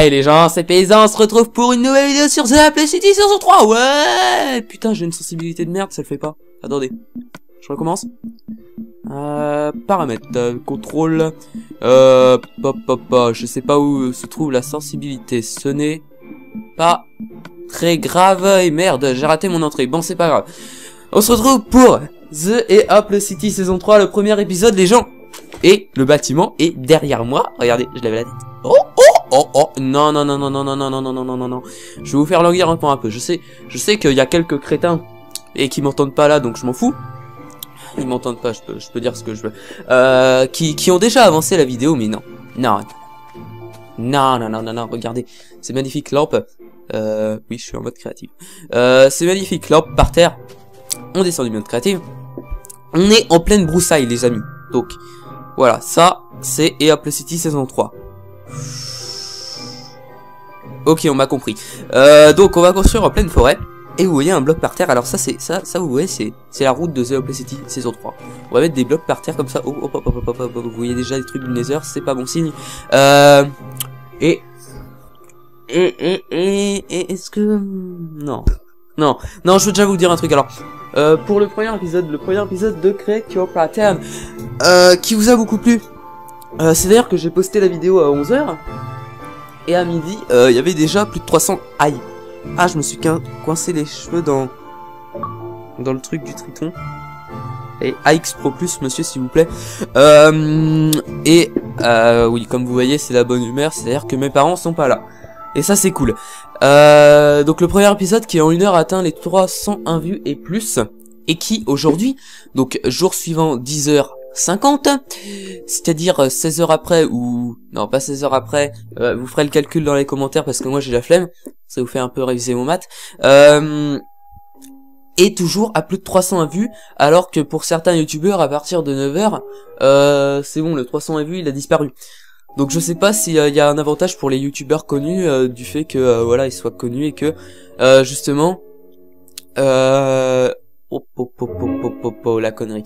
Hey les gens, c'est Paysan, on se retrouve pour une nouvelle vidéo sur The Apple City saison 3. Ouais. Putain, j'ai une sensibilité de merde, ça le fait pas. Attendez, je recommence. Paramètres, contrôle, je sais pas où se trouve la sensibilité, ce n'est pas très grave, et merde, j'ai raté mon entrée, bon c'est pas grave. On se retrouve pour The Apple City saison 3, le premier épisode les gens, et le bâtiment est derrière moi, regardez, je lève la tête. Non, je vais vous faire languir encore un peu, je sais qu'il y a quelques crétins, et qui m'entendent pas là, donc je m'en fous. Ils m'entendent pas, je peux dire ce que je veux. Qui ont déjà avancé la vidéo, mais non, regardez, ces magnifiques lampes. Oui, je suis en mode créatif. Ces magnifiques lampes par terre. On descend du mode créatif. On est en pleine broussaille, les amis. Donc, voilà, ça, c'est Apple City saison 3. Ok, on m'a compris. Donc, on va construire en pleine forêt. Et vous voyez un bloc par terre, alors ça vous voyez c'est la route de The Apple City saison 3. On va mettre des blocs par terre comme ça, vous voyez déjà des trucs du Nether, c'est pas bon signe. Est-ce que... Non, je veux déjà vous dire un truc alors. Pour le premier épisode de Create Your Pattern, qui vous a beaucoup plu, c'est d'ailleurs que j'ai posté la vidéo à 11 h, et à midi, il y avait déjà plus de 300 aïe. Ah, je me suis coincé les cheveux dans le truc du triton. Et AX Pro Plus, monsieur, s'il vous plaît. Oui, comme vous voyez, c'est la bonne humeur. C'est-à-dire que mes parents sont pas là. Et ça, c'est cool. Donc, le premier épisode qui, en 1 heure, atteint les 301 vues et plus. Et qui, aujourd'hui, donc, jour suivant, 10h50, c'est-à-dire 16 heures après, ou non pas 16 heures après, vous ferez le calcul dans les commentaires parce que moi j'ai la flemme, ça vous fait un peu réviser vos maths, et toujours à plus de 300 vues, alors que pour certains youtubeurs à partir de 9 h, c'est bon, le 300 vues il a disparu. Donc je sais pas s'il y a un avantage pour les youtubeurs connus, du fait que voilà ils soient connus et que justement la connerie.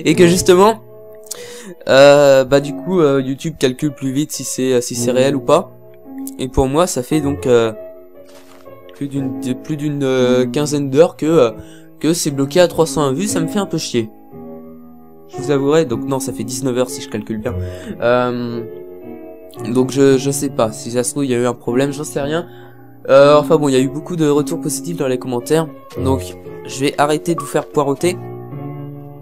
Et que justement, bah du coup, YouTube calcule plus vite si c'est réel ou pas. Et pour moi, ça fait donc plus d'une quinzaine d'heures que c'est bloqué à 301 vues. Ça me fait un peu chier. Je vous avouerai. Donc non, ça fait 19 heures si je calcule bien. Donc je sais pas. Si ça se trouve, il y a eu un problème, j'en sais rien. Enfin bon, il y a eu beaucoup de retours positifs dans les commentaires, donc je vais arrêter de vous faire poireauter.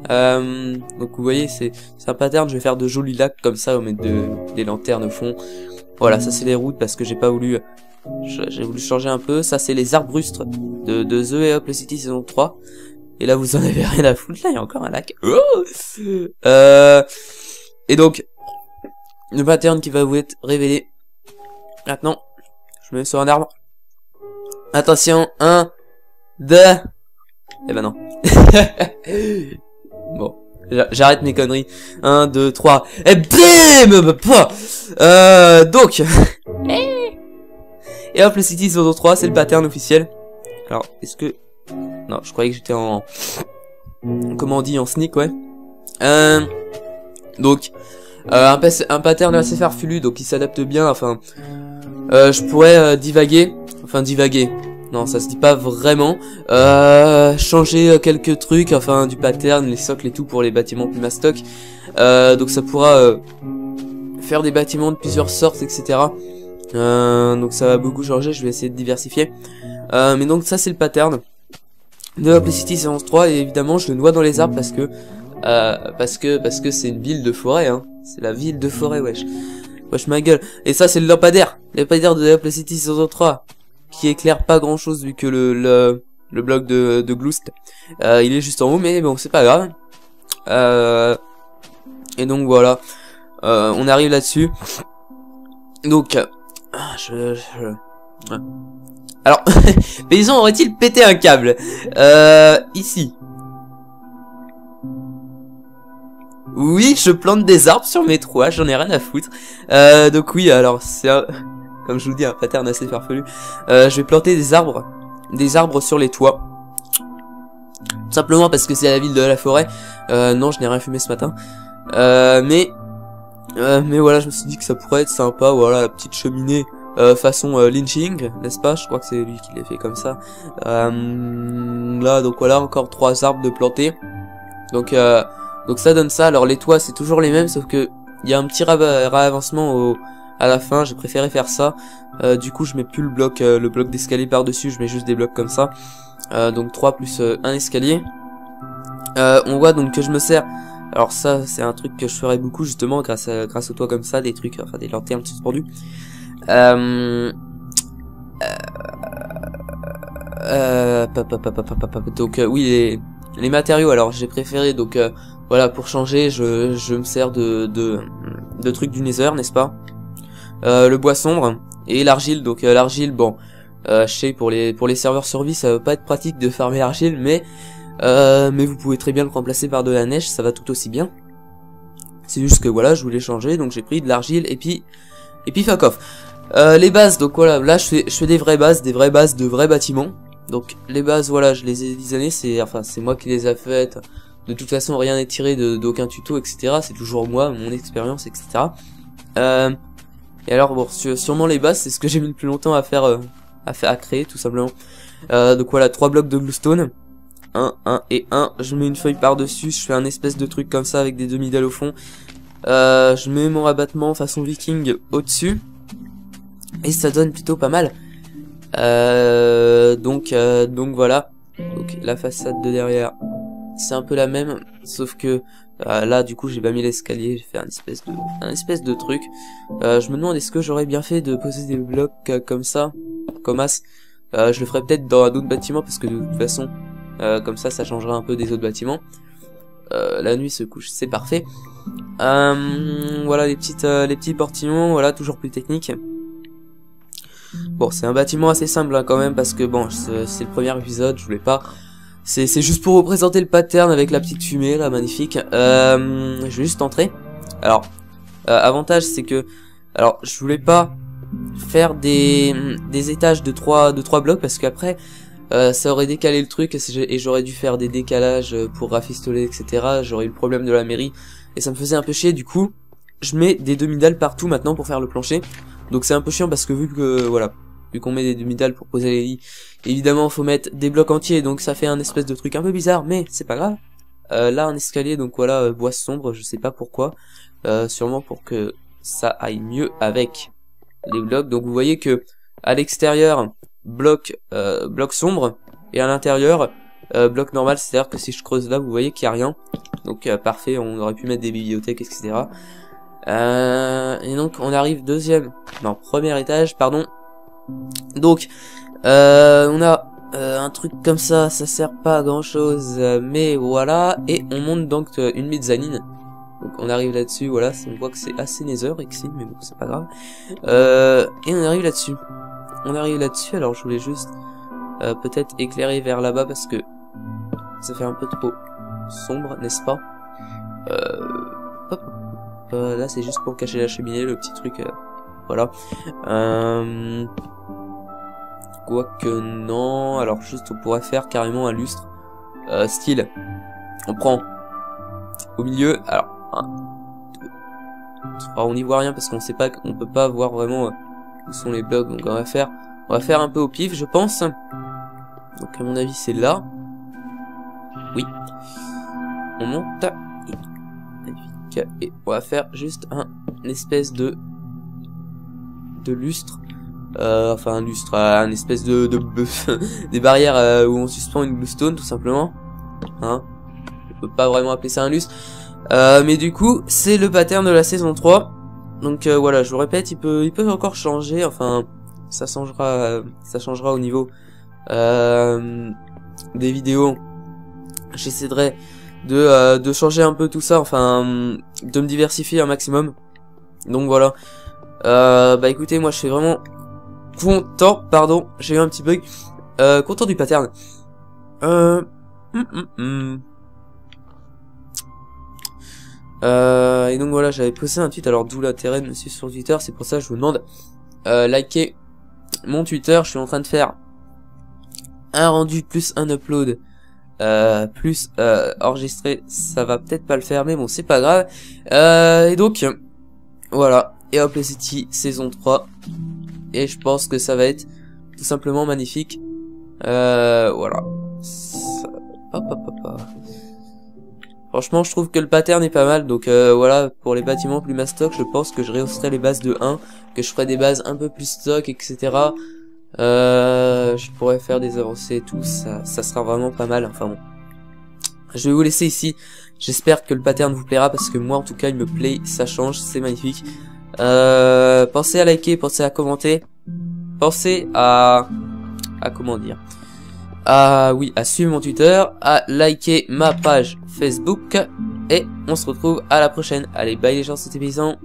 Donc vous voyez, c'est un pattern, je vais faire de jolis lacs comme ça, au mettre des lanternes au fond. Voilà, ça c'est les routes parce que j'ai pas voulu, j'ai voulu changer un peu. Ça c'est les arbrustres de The Apple City saison 3. Et là vous en avez rien à foutre, là il y a encore un lac. Et donc, le pattern qui va vous être révélé maintenant. Je me mets sur un arbre. Attention, 1, 2. Eh ben non. Bon, j'arrête mes conneries. 1, 2, 3. Et bim. Donc. Et hop, le City saison 3, c'est le pattern officiel. Alors, est-ce que... Non, je croyais que j'étais en... Comment on dit, en sneak, ouais. Donc, un pattern assez farfelu, donc il s'adapte bien, enfin... je pourrais divaguer. Enfin, divaguer. Non, ça se dit pas vraiment. Changer quelques trucs, enfin, du pattern, les socles et tout pour les bâtiments plus mastoc. Donc ça pourra faire des bâtiments de plusieurs sortes, etc. Donc ça va beaucoup changer, je vais essayer de diversifier. Mais donc ça c'est le pattern de Apple City saison 3, et évidemment je le noie dans les arbres parce que c'est une ville de forêt, hein. C'est la ville de forêt, wesh ma gueule. Et ça c'est le lampadaire de Apple City saison 3, qui éclaire pas grand chose vu que le bloc de Gloust il est juste en haut, mais bon c'est pas grave. Et donc voilà, on arrive là-dessus. Donc alors Paysan aurait-il pété un câble ici? Oui, je plante des arbres sur mes toits, j'en ai rien à foutre. Donc oui, alors c'est comme je vous dis un pattern assez farfelu. Je vais planter des arbres sur les toits. Tout simplement parce que c'est la ville de la forêt. Non, je n'ai rien fumé ce matin. Mais Mais voilà, je me suis dit que ça pourrait être sympa, voilà, la petite cheminée façon lynching, n'est-ce pas? Je crois que c'est lui qui l'a fait comme ça. Là, donc voilà, encore 3 arbres de planter. Donc ça donne ça. Alors les toits, c'est toujours les mêmes, sauf que il y a un petit réavancement à la fin. J'ai préféré faire ça. Du coup, je mets plus le bloc d'escalier par-dessus, je mets juste des blocs comme ça. Donc 3 plus un escalier. On voit donc que je me sers. Alors ça, c'est un truc que je ferais beaucoup justement grâce au toit comme ça, des trucs, enfin des lanternes suspendues. Donc oui, les matériaux. Alors j'ai préféré donc voilà, pour changer, je me sers de trucs du Nether, n'est-ce pas? Le bois sombre et l'argile. Donc l'argile, bon, je sais pour les serveurs survie, ça va pas être pratique de farmer l'argile, mais vous pouvez très bien le remplacer par de la neige, ça va tout aussi bien. C'est juste que voilà, je voulais changer, donc j'ai pris de l'argile et puis fuck off. Les bases, donc voilà, là je fais des vraies bases de vrais bâtiments. Donc les bases, voilà, je les ai designées, c'est moi qui les ai faites. De toute façon, rien n'est tiré d'aucun tuto, etc. C'est toujours moi, mon expérience, etc. Et alors bon, sûrement les bases, c'est ce que j'ai mis le plus longtemps à faire, à créer, tout simplement. Donc voilà, 3 blocs de bluestone. 1 et 1. Je mets une feuille par-dessus, je fais un espèce de truc comme ça avec des demi-dalles au fond. Je mets mon rabattement façon viking au-dessus. Et ça donne plutôt pas mal. Donc voilà. Donc la façade de derrière, c'est un peu la même, sauf que là du coup j'ai pas mis l'escalier, j'ai fait un espèce de truc. Je me demande est-ce que j'aurais bien fait de poser des blocs comme ça, comme as. Je le ferai peut-être dans d'autres bâtiments parce que de toute façon comme ça changera un peu des autres bâtiments. La nuit se couche, c'est parfait. Voilà les petits portillons, voilà, toujours plus technique. Bon, c'est un bâtiment assez simple hein, quand même, parce que bon, c'est le premier épisode, je voulais pas. C'est juste pour représenter le pattern avec la petite fumée là, magnifique. Je vais juste entrer. Alors, avantage c'est que, alors je voulais pas faire des étages de 3 blocs parce qu'après ça aurait décalé le truc et j'aurais dû faire des décalages pour rafistoler, etc. J'aurais eu le problème de la mairie et ça me faisait un peu chier. Du coup, je mets des demi-dalles partout maintenant pour faire le plancher. Donc c'est un peu chiant parce que vu qu'on met des demi-dalles pour poser les lits, évidemment faut mettre des blocs entiers, donc ça fait un espèce de truc un peu bizarre, mais c'est pas grave. Là un escalier, donc voilà, bois sombre, je sais pas pourquoi, sûrement pour que ça aille mieux avec les blocs. Donc vous voyez que à l'extérieur bloc sombre et à l'intérieur bloc normal, c'est à dire que si je creuse là vous voyez qu'il y a rien. Donc parfait, on aurait pu mettre des bibliothèques, etc. Et donc on arrive premier étage, pardon. Donc on a un truc comme ça sert pas à grand chose, mais voilà. Et on monte donc une mezzanine. Donc on arrive là-dessus, voilà, on voit que c'est assez nether ici, mais bon c'est pas grave. Et on arrive là-dessus. Alors je voulais juste peut-être éclairer vers là-bas parce que ça fait un peu trop sombre, n'est-ce pas? Hop. Là c'est juste pour cacher la cheminée, le petit truc, voilà. Quoique non, alors juste on pourrait faire carrément un lustre style. On prend au milieu, alors 1, 2, 3, on n'y voit rien parce qu'on sait pas, on peut pas voir vraiment où sont les blocs, donc on va faire un peu au pif je pense. Donc à mon avis c'est là. Oui. On monte. Et on va faire juste un espèce de lustre, enfin un lustre, un espèce de des barrières où on suspend une bluestone tout simplement, hein. On peut pas vraiment appeler ça un lustre, mais du coup c'est le pattern de la saison 3. Donc voilà, je vous répète, il peut encore changer, enfin ça changera au niveau des vidéos. J'essaierai de changer un peu tout ça, enfin de me diversifier un maximum. Donc voilà. Bah écoutez, moi je suis vraiment content, pardon, j'ai eu un petit bug, content du pattern. Et donc voilà, j'avais posté un tweet, alors d'où l'intérêt de me suivre sur Twitter, c'est pour ça que je vous demande likez mon Twitter. Je suis en train de faire un rendu plus un upload plus enregistré, ça va peut-être pas le faire, mais bon c'est pas grave. Et donc Voilà, et Hop City saison 3. Et je pense que ça va être tout simplement magnifique. Voilà. Hop, hop, hop, hop. Franchement, je trouve que le pattern est pas mal. Donc voilà, pour les bâtiments plus mastoc, je pense que je rehausserai les bases de 1, que je ferai des bases un peu plus stock, etc. Je pourrais faire des avancées et tout, ça sera vraiment pas mal. Enfin bon. Je vais vous laisser ici. J'espère que le pattern vous plaira parce que moi en tout cas il me plaît, ça change, c'est magnifique. Pensez à liker, pensez à commenter, pensez à comment dire, oui, à suivre mon Twitter, à liker ma page Facebook et on se retrouve à la prochaine. Allez, bye les gens, c'était Paysan.